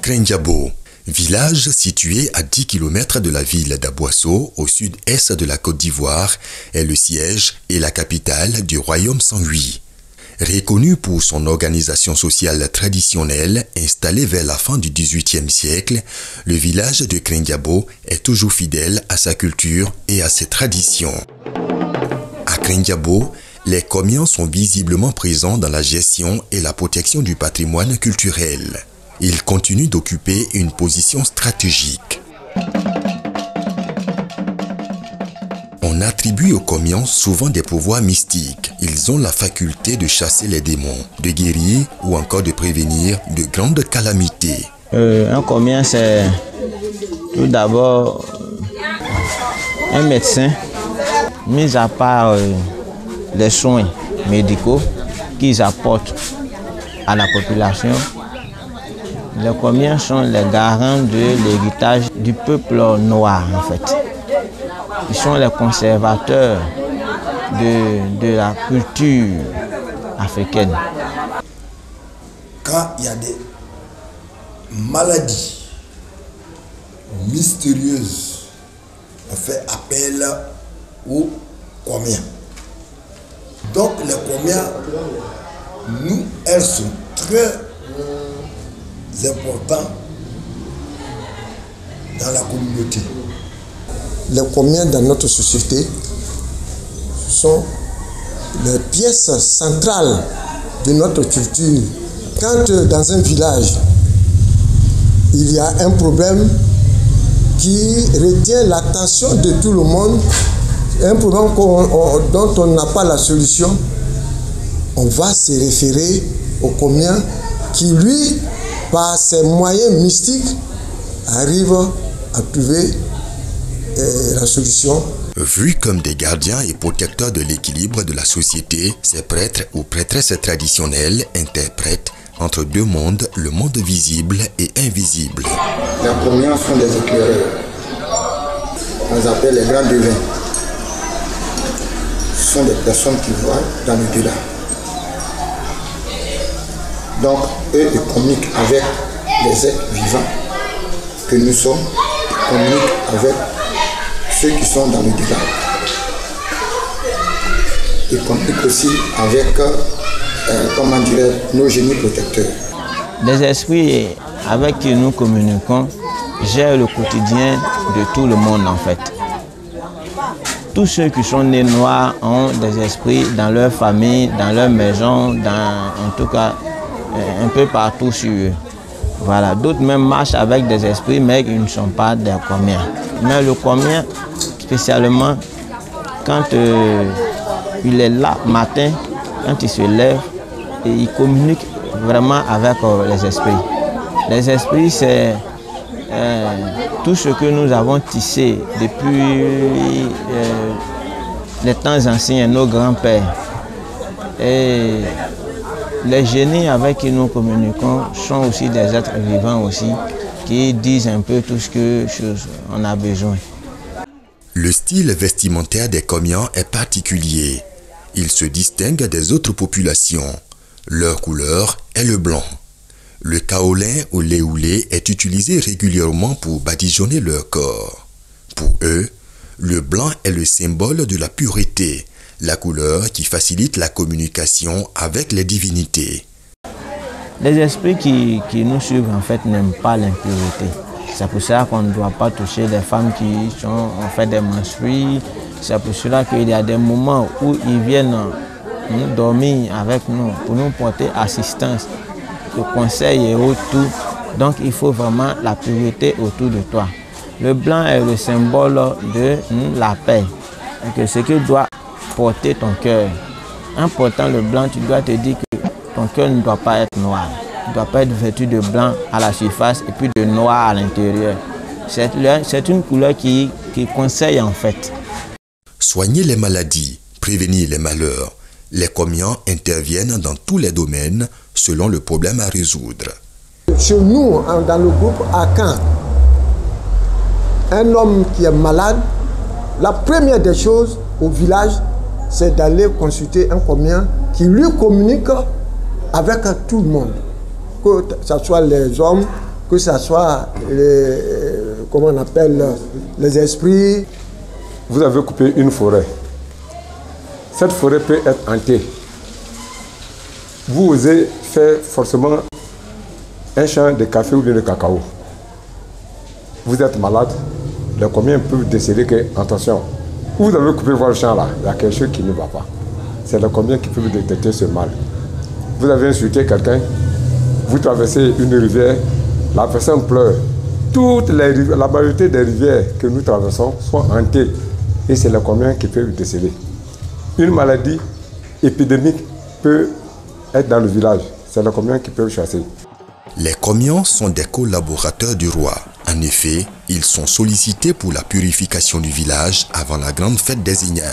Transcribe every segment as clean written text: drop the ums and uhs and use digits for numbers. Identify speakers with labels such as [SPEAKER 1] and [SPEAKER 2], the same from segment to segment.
[SPEAKER 1] Krendiabo, village situé à 10 km de la ville d'Aboisseau, au sud-est de la Côte d'Ivoire, est le siège et la capitale du royaume Sangui. Reconnu pour son organisation sociale traditionnelle installée vers la fin du XVIIIe siècle, le village de Krendiabo est toujours fidèle à sa culture et à ses traditions. À Krendiabo, les Komians sont visiblement présents dans la gestion et la protection du patrimoine culturel. Ils continuent d'occuper une position stratégique. On attribue aux Komians souvent des pouvoirs mystiques. Ils ont la faculté de chasser les démons, de guérir ou encore de prévenir de grandes calamités.
[SPEAKER 2] Un Komien, c'est tout d'abord un médecin, mis à part les soins médicaux qu'ils apportent à la population. Les Komiens sont les garants de l'héritage du peuple noir, en fait. Ils sont les conservateurs de la culture africaine.
[SPEAKER 3] Quand il y a des maladies mystérieuses, on fait appel aux Komiens. Donc les Komiens, nous, elles sont très importants dans la communauté. Les Komiens dans notre société sont les pièces centrales de notre culture. Quand dans un village, il y a un problème qui retient l'attention de tout le monde, un problème dont on n'a pas la solution, on va se référer au Komien qui, lui, par ses moyens mystiques, arrive à trouver la solution.
[SPEAKER 1] Vus comme des gardiens et protecteurs de l'équilibre de la société, ces prêtres ou prêtresses traditionnelles interprètent entre deux mondes, le monde visible et invisible.
[SPEAKER 3] Les Komiens sont des éclaireurs. On les appelle les grands devins. Ce sont des personnes qui voient dans l'au-delà. Donc, eux, ils communiquent avec les êtres vivants que nous sommes, ils communiquent avec ceux qui sont dans l'au-delà. Ils communiquent aussi avec, comment dirais, nos génies protecteurs.
[SPEAKER 2] Les esprits avec qui nous communiquons gèrent le quotidien de tout le monde, en fait. Tous ceux qui sont nés noirs ont des esprits dans leur famille, dans leur maison, en tout cas un peu partout sur eux. Voilà. D'autres même marchent avec des esprits, mais ils ne sont pas des Komiens. Mais le Komien, spécialement, quand il est là matin, quand il se lève, et il communique vraiment avec les esprits. Les esprits, c'est tout ce que nous avons tissé depuis les temps anciens, nos grands-pères. Et les génies avec qui nous communiquons sont aussi des êtres vivants aussi, qui disent un peu tout ce que on a besoin.
[SPEAKER 1] Le style vestimentaire des Komians est particulier. Ils se distinguent des autres populations. Leur couleur est le blanc. Le kaolin ou léoulé est utilisé régulièrement pour badigeonner leur corps. Pour eux, le blanc est le symbole de la pureté, la couleur qui facilite la communication avec les divinités.
[SPEAKER 2] Les esprits qui nous suivent en fait n'aiment pas l'impurité. C'est pour ça qu'on ne doit pas toucher les femmes qui sont en fait des menstrues. C'est pour cela qu'il y a des moments où ils viennent dormir avec nous pour nous porter assistance, le conseil et tout. Donc il faut vraiment la pureté autour de toi. Le blanc est le symbole de la paix. Et que ce qui doit porter ton cœur. En portant le blanc, tu dois te dire que ton cœur ne doit pas être noir. Il ne doit pas être vêtu de blanc à la surface et puis de noir à l'intérieur. C'est une couleur qui conseille en fait.
[SPEAKER 1] Soigner les maladies, prévenir les malheurs. Les Komians interviennent dans tous les domaines selon le problème à résoudre.
[SPEAKER 3] Chez nous, dans le groupe Akan, un homme qui est malade, la première des choses au village, c'est d'aller consulter un Komien qui lui communique avec tout le monde. Que ce soit les hommes, que ce soit comment on appelle, les esprits.
[SPEAKER 4] Vous avez coupé une forêt. Cette forêt peut être hantée. Vous osez faire forcément un champ de café ou bien de cacao. Vous êtes malade, les combien peuvent décider que, attention, vous avez coupé votre champ là, il y a quelque chose qui ne va pas. C'est les combien qui peuvent détecter ce mal. Vous avez insulté quelqu'un, vous traversez une rivière, la personne pleure. La majorité des rivières que nous traversons sont hantées et c'est les combien qui peuvent décéder. Une maladie épidémique peut être dans le village, c'est les combien qui peuvent chasser.
[SPEAKER 1] Les comians sont des collaborateurs du roi. En effet, ils sont sollicités pour la purification du village avant la grande fête des ignames.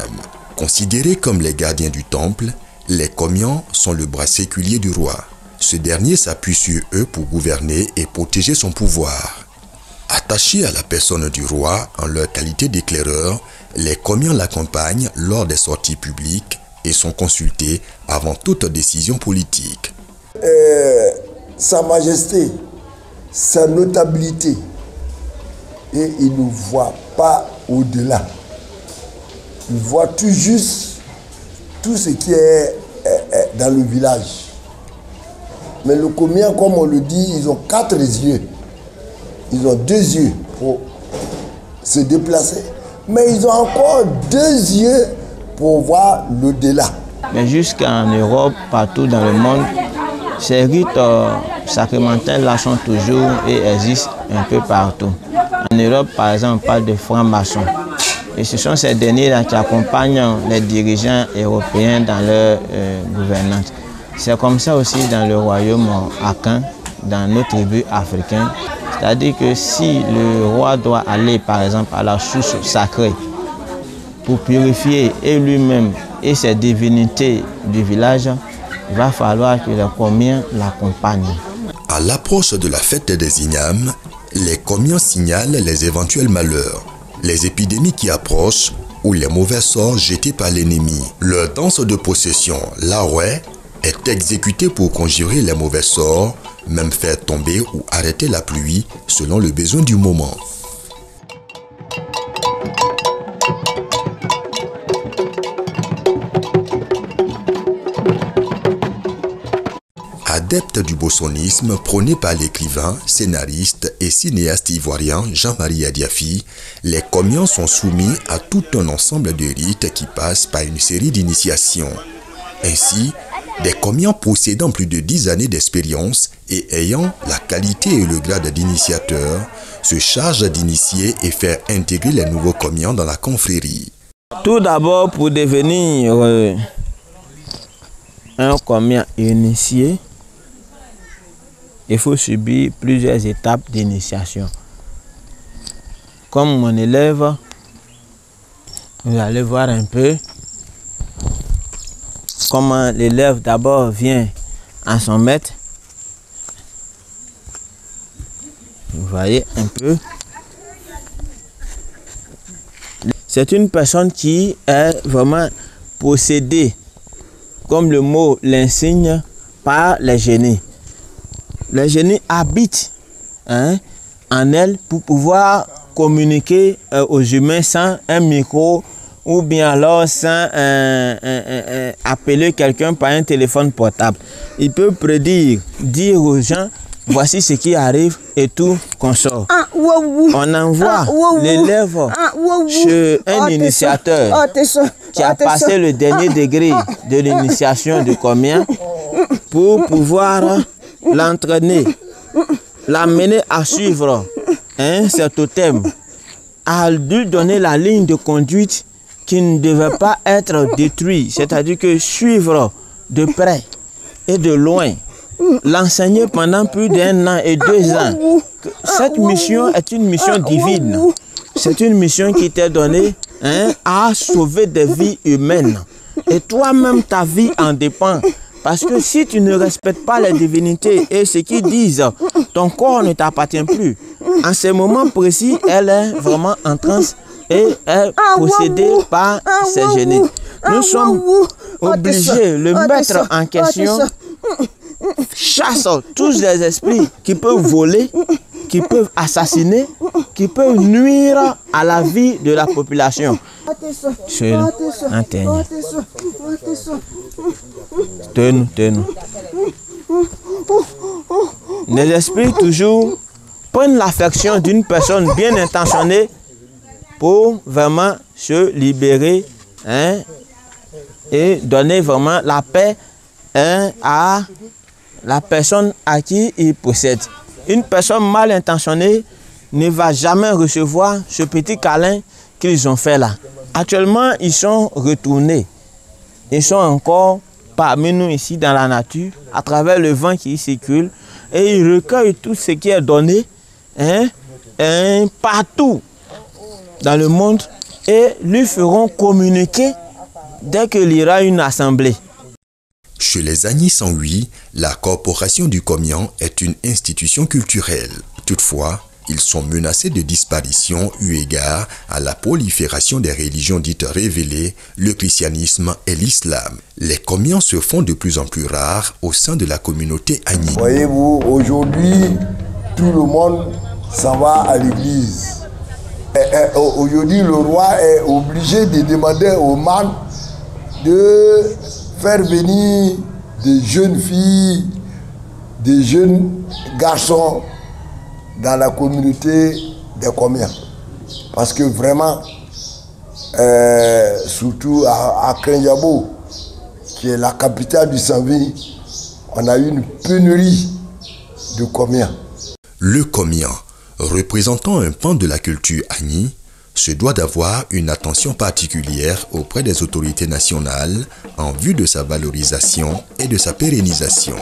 [SPEAKER 1] Considérés comme les gardiens du temple, les comians sont le bras séculier du roi. Ce dernier s'appuie sur eux pour gouverner et protéger son pouvoir. Attachés à la personne du roi en leur qualité d'éclaireur, les comians l'accompagnent lors des sorties publiques et sont consultés avant toute décision politique.
[SPEAKER 3] Sa majesté, sa notabilité, et il ne voit pas au-delà. Il voit tout juste tout ce qui est dans le village. Mais le comian, comme on le dit, ils ont 4 yeux. Ils ont 2 yeux pour se déplacer. Mais ils ont encore 2 yeux pour voir l'au-delà.
[SPEAKER 2] Mais jusqu'en Europe, partout dans le monde, ces rites sacramentels là sont toujours et existent un peu partout. En Europe, par exemple, on parle de francs-maçons. Et ce sont ces derniers-là qui accompagnent les dirigeants européens dans leur gouvernance. C'est comme ça aussi dans le royaume Akan, dans nos tribus africaines. C'est-à-dire que si le roi doit aller, par exemple, à la source sacrée pour purifier et lui-même et ses divinités du village, il va falloir que les comians l'accompagnent.
[SPEAKER 1] À l'approche de la fête des ignames, les comians signalent les éventuels malheurs, les épidémies qui approchent ou les mauvais sorts jetés par l'ennemi. Leur danse de possession, l'Aoué, est exécutée pour conjurer les mauvais sorts, même faire tomber ou arrêter la pluie selon le besoin du moment. Adepte du bossonisme prôné par l'écrivain, scénariste et cinéaste ivoirien Jean-Marie Adiafi, les comians sont soumis à tout un ensemble de rites qui passent par une série d'initiations. Ainsi, des comians possédant plus de 10 années d'expérience et ayant la qualité et le grade d'initiateur se chargent d'initier et faire intégrer les nouveaux comians dans la confrérie.
[SPEAKER 2] Tout d'abord, pour devenir un comian initié, il faut subir plusieurs étapes d'initiation. Comme mon élève, vous allez voir un peu comment l'élève d'abord vient à son maître. Vous voyez un peu. C'est une personne qui est vraiment possédée, comme le mot l'insigne, par les génies. Les génies habitent en elle pour pouvoir communiquer aux humains sans un micro ou bien alors sans appeler quelqu'un par un téléphone portable. Il peut prédire, dire aux gens, voici ce qui arrive et tout consort. On envoie l'élève chez un initiateur qui a passé le dernier degré de l'initiation du comian pour pouvoir l'entraîner, l'amener à suivre ce totem, à lui donner la ligne de conduite qui ne devait pas être détruite, c'est-à-dire que suivre de près et de loin, l'enseigner pendant plus d'1 an et 2 ans. Cette mission est une mission divine. C'est une mission qui t'est donnée à sauver des vies humaines. Et toi-même, ta vie en dépend. Parce que si tu ne respectes pas les divinités et ce qu'ils disent, ton corps ne t'appartient plus. En ce moment précis, elle est vraiment en transe et est possédée par ces génies. Nous sommes obligés, le maître en question chasse tous les esprits qui peuvent voler qui peuvent assassiner, qui peuvent nuire à la vie de la population. Seul, interne. Tenez. Les esprits toujours prennent l'affection d'une personne bien intentionnée pour vraiment se libérer, hein, et donner vraiment la paix, hein, à la personne à qui il possède. Une personne mal intentionnée ne va jamais recevoir ce petit câlin qu'ils ont fait là. Actuellement, ils sont retournés. Ils sont encore parmi nous ici dans la nature, à travers le vent qui circule, et ils recueillent tout ce qui est donné, hein, partout dans le monde, et lui feront communiquer dès qu'il y aura une assemblée.
[SPEAKER 1] Chez les Agni Sangui, la corporation du Komian est une institution culturelle. Toutefois, ils sont menacés de disparition eu égard à la prolifération des religions dites révélées, le christianisme et l'islam. Les Komians se font de plus en plus rares au sein de la communauté Agni.
[SPEAKER 5] Voyez-vous, aujourd'hui, tout le monde s'en va à l'église. Aujourd'hui, le roi est obligé de demander aux mânes de faire venir des jeunes filles, des jeunes garçons dans la communauté des Komians. Parce que vraiment, surtout à Krenjabo, qui est la capitale du Sangui, on a eu une pénurie de Komians.
[SPEAKER 1] Le Komian, représentant un pan de la culture Agni, se doit d'avoir une attention particulière auprès des autorités nationales en vue de sa valorisation et de sa pérennisation.